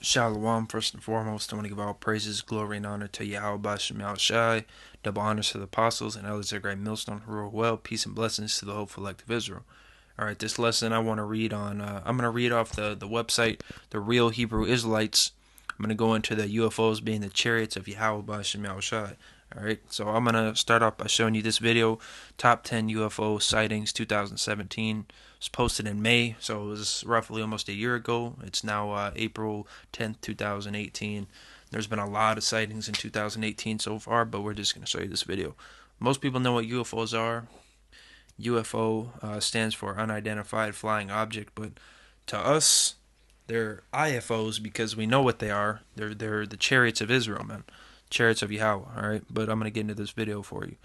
Shalom, first and foremost, I want to give all praises, glory, and honor to Yahawah Shai, double honors to the apostles and elders of the great millstone who rule well, peace and blessings to the hopeful elect of Israel. All right, this lesson I want to read on, I'm going to read off the website, The Real Hebrew Israelites. I'm going to go into the UFOs being the chariots of Yahawah Shai. All right, so I'm going to start off by showing you this video, Top 10 UFO Sightings 2017. It was posted in May, so it was roughly almost a year ago. It's now April 10th, 2018. There's been a lot of sightings in 2018 so far, but we're just going to show you this video. Most people know what UFOs are. UFO stands for Unidentified Flying Object, but to us, they're IFOs because we know what they are. They're the chariots of Israel, man. Chariots of Yahawah, all right? But I'm going to get into this video for you.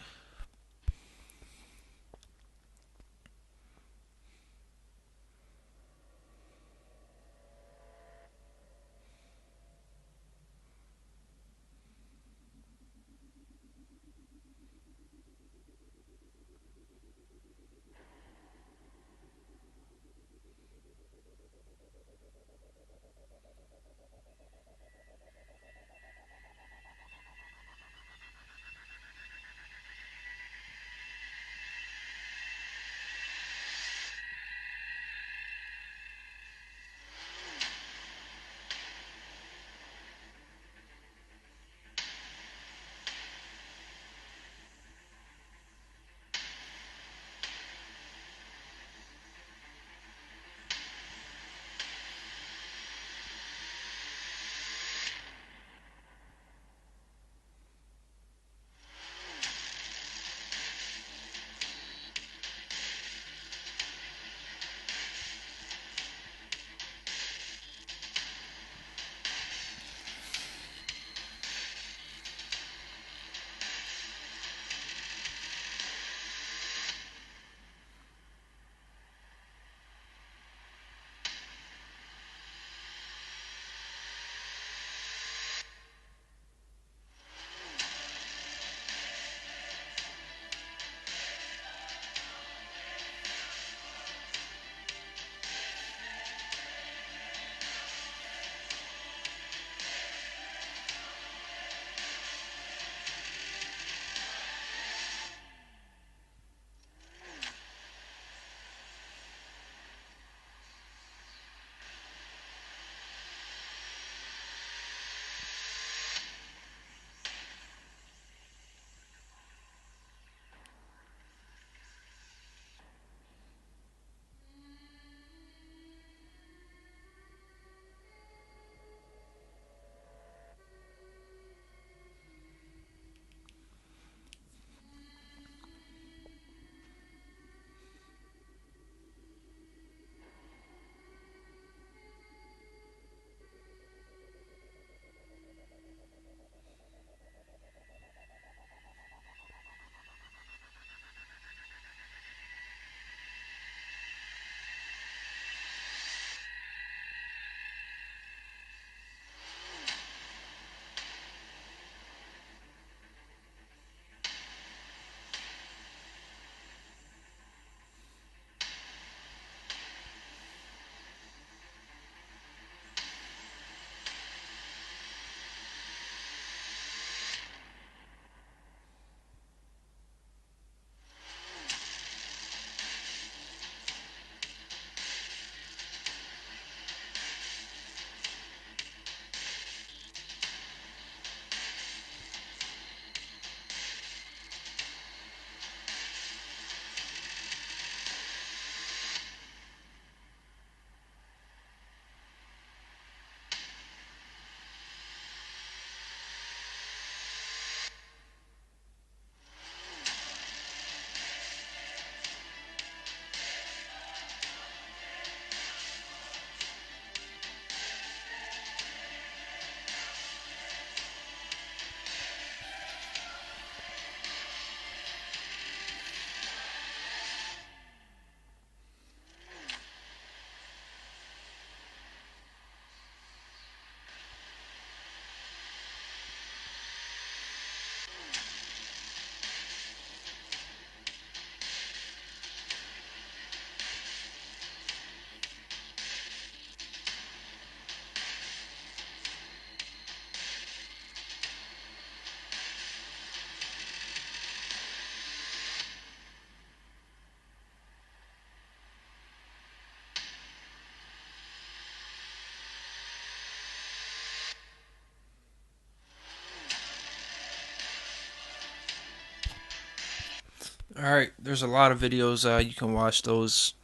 Alright, there's a lot of videos. You can watch those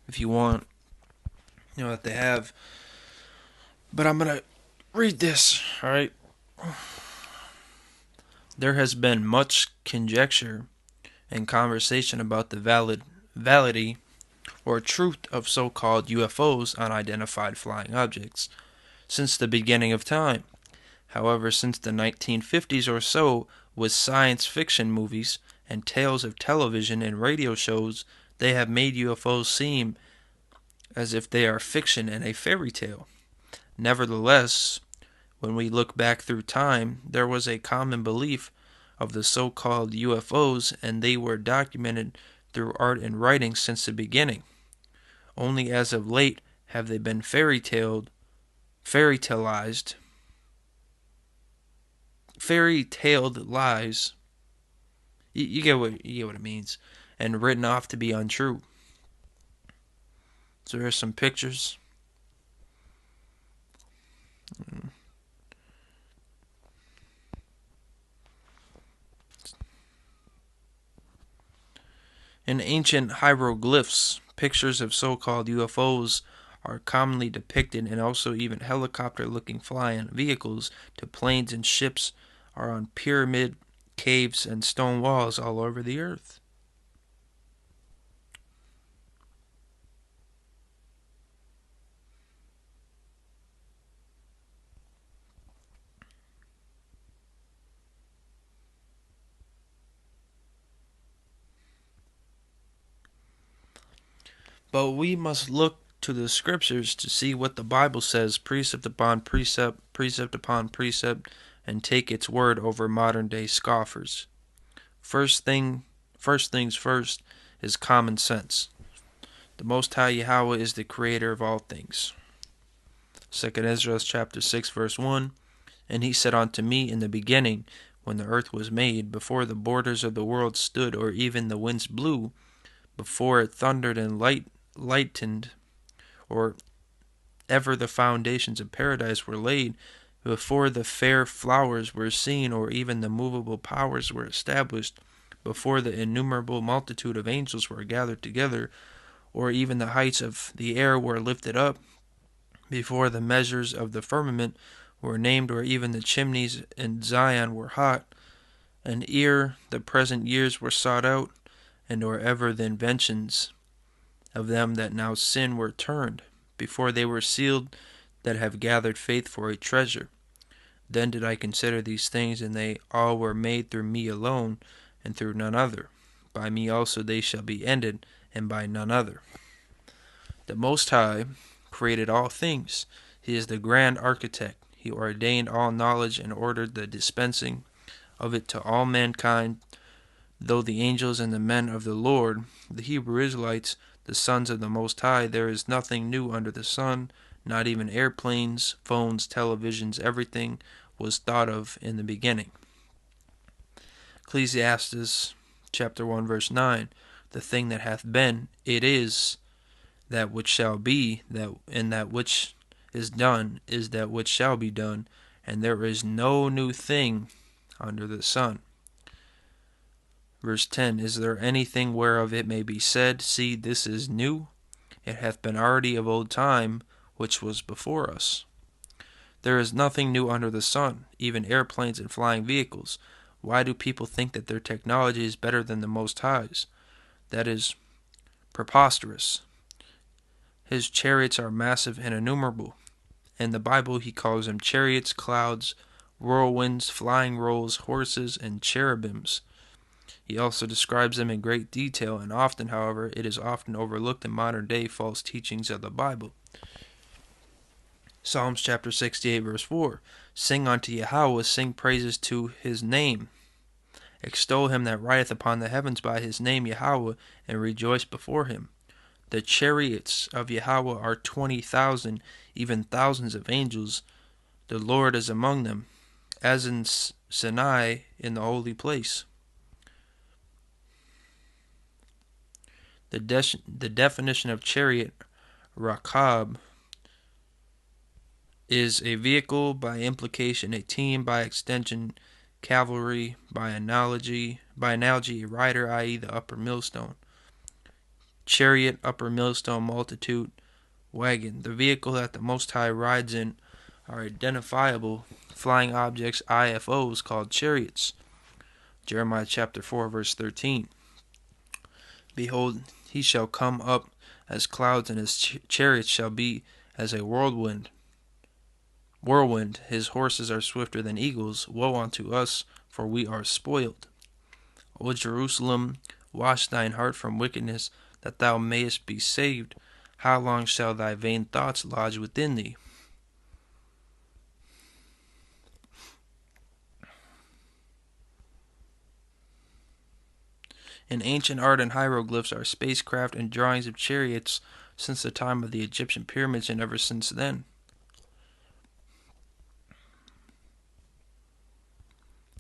if you want, that they have. But I'm going to read this. Alright. There has been much conjecture and conversation about the validity or truth of so-called UFOs, unidentified flying objects, since the beginning of time. However, since the 1950s or so, with science fiction movies and tales of television and radio shows, they have made UFOs seem as if they are fiction and a fairy tale. Nevertheless, when we look back through time, there was a common belief of the so-called UFOs, and they were documented through art and writing since the beginning. Only as of late have they been fairy-tailed lies. You get what it means, and written off to be untrue. So here's some pictures. In ancient hieroglyphs, pictures of so-called UFOs are commonly depicted, and also even helicopter-looking flying vehicles to planes and ships are on pyramid caves and stone walls all over the earth. But we must look to the scriptures to see what the Bible says, precept upon precept, precept upon precept, and take its word over modern day scoffers. First things first is common sense. The Most High Yahawah is the creator of all things. 2 Ezra chapter 6 verse 1. And he said unto me in the beginning, when the earth was made, before the borders of the world stood, or even the winds blew, before it thundered and lightened, or ever the foundations of paradise were laid, before the fair flowers were seen, or even the movable powers were established, before the innumerable multitude of angels were gathered together, or even the heights of the air were lifted up, before the measures of the firmament were named, or even the chimneys in Zion were hot, and ere the present years were sought out, and or ever the inventions of them that now sin were turned, before they were sealed that have gathered faith for a treasure. Then did I consider these things, and they all were made through me alone, and through none other. By me also they shall be ended, and by none other. The Most High created all things. He is the grand architect. He ordained all knowledge and ordered the dispensing of it to all mankind, though the angels and the men of the Lord, the Hebrew Israelites, the sons of the Most High, there is nothing new under the sun, not even airplanes, phones, televisions, everything was thought of in the beginning. Ecclesiastes chapter 1 verse 9, the thing that hath been, it is, that which shall be, that which is done is that which shall be done, and there is no new thing under the sun. Verse 10, is there anything whereof it may be said, see, this is new? It hath been already of old time, which was before us. There is nothing new under the sun, even airplanes and flying vehicles. Why do people think that their technology is better than the Most High's? That is preposterous. His chariots are massive and innumerable. In the Bible he calls them chariots, clouds, whirlwinds, flying rolls, horses, and cherubims. He also describes them in great detail, and often, however, it is often overlooked in modern-day false teachings of the Bible. Psalms chapter 68 verse 4, sing unto Yahawah, sing praises to his name. Extol him that rideth upon the heavens by his name, Yahawah, and rejoice before him. The chariots of Yahawah are 20,000, even thousands of angels. The Lord is among them, as in Sinai in the holy place. The definition of chariot, rakab, is a vehicle, by implication a team, by extension cavalry, by analogy by analogy, a rider, i.e. the upper millstone. Chariot, upper millstone, multitude, wagon. The vehicle that the Most High rides in are identifiable flying objects, UFOs, called chariots. Jeremiah chapter 4, verse 13. Behold, he shall come up as clouds, and his chariots shall be as a whirlwind. His horses are swifter than eagles. Woe unto us, for we are spoiled. O Jerusalem, wash thine heart from wickedness, that thou mayest be saved. How long shall thy vain thoughts lodge within thee? In ancient art and hieroglyphs are spacecraft and drawings of chariots since the time of the Egyptian pyramids and ever since then.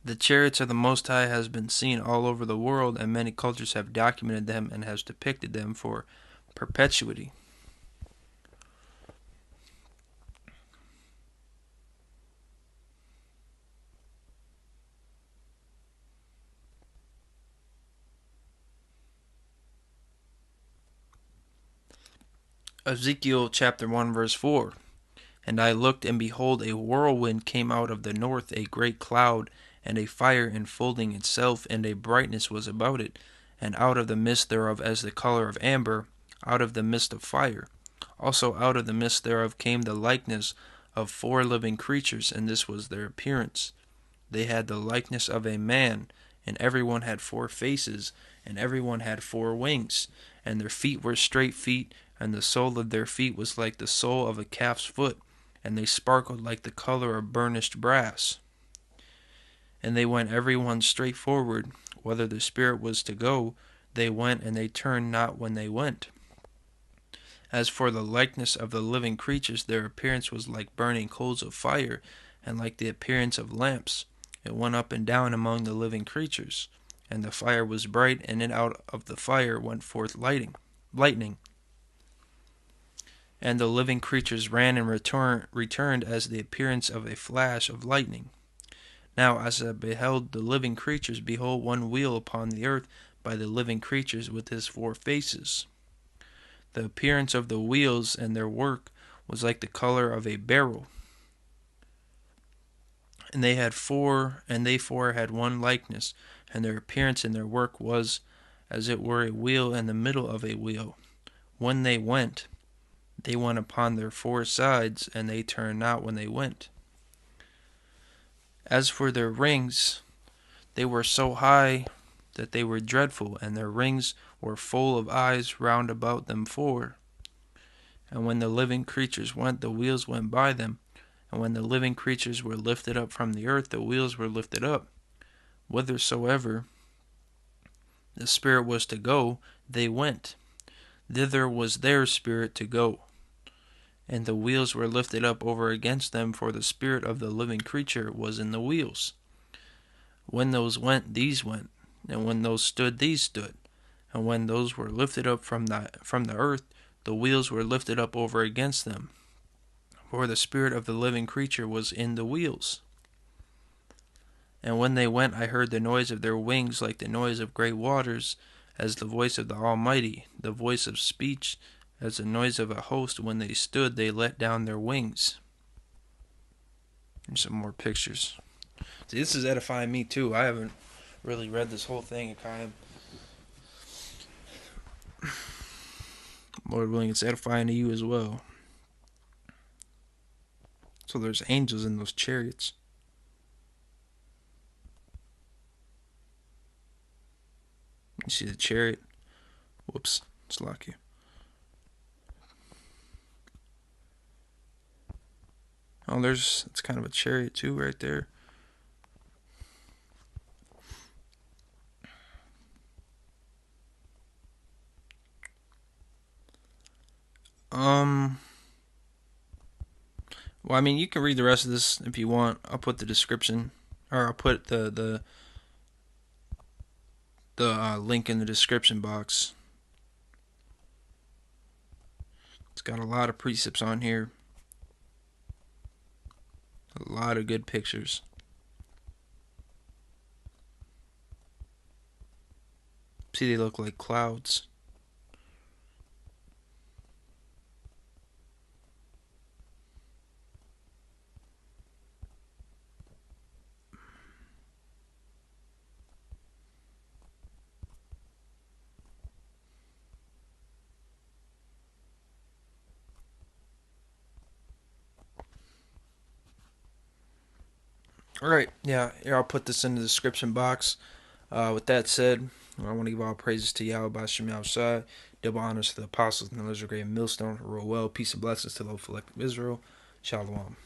The chariots of the Most High has been seen all over the world, and many cultures have documented them and has depicted them for perpetuity. Ezekiel chapter 1 verse 4. And I looked, and behold, a whirlwind came out of the north, a great cloud, and a fire enfolding itself, and a brightness was about it, and out of the midst thereof as the color of amber, out of the midst of fire. Also out of the midst thereof came the likeness of 4 living creatures, and this was their appearance. They had the likeness of a man, and every one had 4 faces, and every one had 4 wings, and their feet were straight feet, and the sole of their feet was like the sole of a calf's foot, and they sparkled like the color of burnished brass. And they went every one straight forward. Whether the spirit was to go, they went, and they turned not when they went. As for the likeness of the living creatures, their appearance was like burning coals of fire, and like the appearance of lamps. It went up and down among the living creatures. And the fire was bright, and out of the fire went forth lightning. And the living creatures ran and returned as the appearance of a flash of lightning. Now as I beheld the living creatures, behold, one wheel upon the earth by the living creatures with his 4 faces. The appearance of the wheels and their work was like the color of a beryl. And they had 4 had one likeness, and their appearance and their work was as it were a wheel in the middle of a wheel. When they went upon their 4 sides, and they turned not when they went. As for their rings, they were so high that they were dreadful, and their rings were full of eyes round about them 4. And when the living creatures went, the wheels went by them. And when the living creatures were lifted up from the earth, the wheels were lifted up. Whithersoever the spirit was to go, they went. Thither was their spirit to go. And the wheels were lifted up over against them, for the spirit of the living creature was in the wheels. When those went, these went, and when those stood, these stood. And when those were lifted up from the earth, the wheels were lifted up over against them, for the spirit of the living creature was in the wheels. And when they went, I heard the noise of their wings like the noise of great waters, as the voice of the Almighty, the voice of speech, as the noise of a host. When they stood, they let down their wings. Here's some more pictures. See, this is edifying me too. I haven't really read this whole thing. Lord willing, it's edifying to you as well. So there's angels in those chariots. You see the chariot? Whoops, it's lucky. Oh, it's kind of a chariot too right there. Well, I mean, you can read the rest of this if you want. I'll put the description, or I'll put the link in the description box. It's got a lot of precepts on here. A lot of good pictures. See, they look like clouds. All right, yeah, here I'll put this in the description box. With that said, I want to give all praises to Yahawah Bashem Yahushai, double honors to the apostles and the great millstone, rule well, peace and blessings to the whole collective Israel. Shalom.